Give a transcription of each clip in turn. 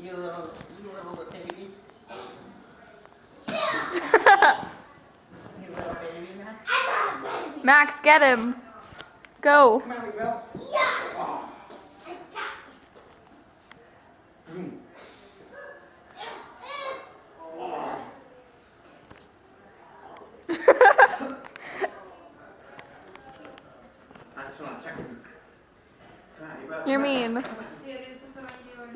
You little baby. You little baby, Max. Max, get him. Go. Come on, bro. Oh. Boom. Oh. I just want to check him. Come on, bro. You're mean. Sí, eso estaba aquí ahora.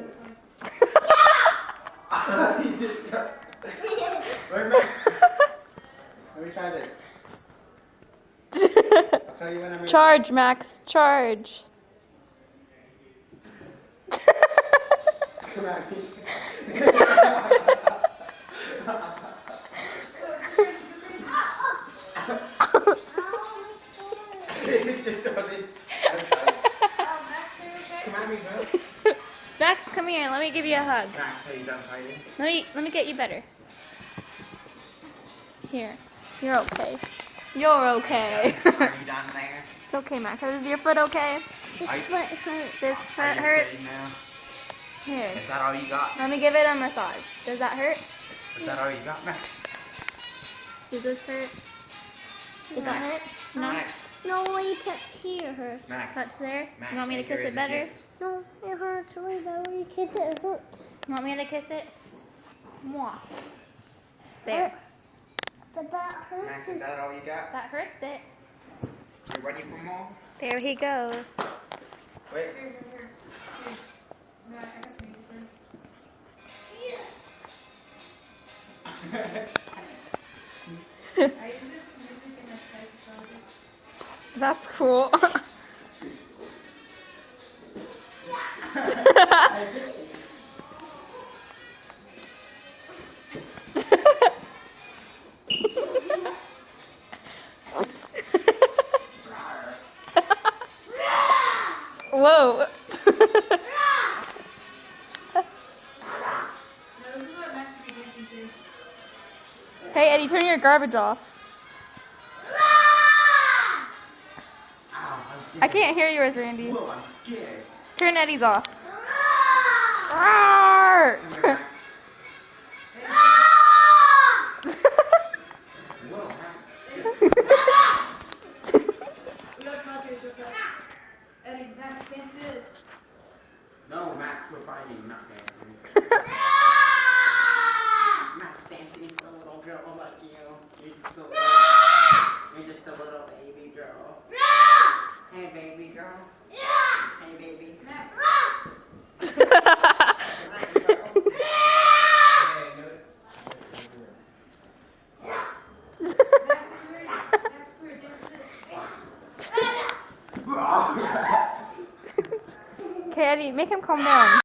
He just got... Wait, Max. Let me try this. I'll tell you when I'm ready. Charge, Max. Charge. Come on. Just throw this. Come at me, bro. Max, come here. Let me give you a hug. Max, are you done fighting? Let me get you better. Here. You're okay. You're okay. Are you done there? It's okay, Max. Is your foot okay? This foot hurts. This foot hurts? Okay now? Here. Is that all you got? Let me give it a massage. Does that hurt? Is that all you got, Max? Does this hurt? Does that hurt? No? Max. No, you touch here hurts. Max. Touch there? Max, You want me to here kiss is it a better? gift. No, it hurts really bad when you kiss it. It hurts. You want me to kiss it? Mwah. There. But that hurts. Max, is that all you got? That hurts it. You ready for more? There he goes. Wait. Here. No, I got some music there. I use this music in my psych project. That's cool. Whoa. No, this is what Max should be dancing to. Hey, Eddie, turn your garbage off. Ow, I'm scared. I can't hear yours, Randy. Whoa, I'm scared. Turn Eddie's off. Roar! Come here, Max. Whoa, Max. We gotta pause here so fast. Eddie, Max, dance to this. No, Max, we're fighting, not dancing. Max dancing for a little girl like you. You're just a little baby girl. Hey, baby girl. Hey, baby. Max. Come on, girl. Max, come here. Max, come here, dance to this. Okay, Eddie, make him calm down.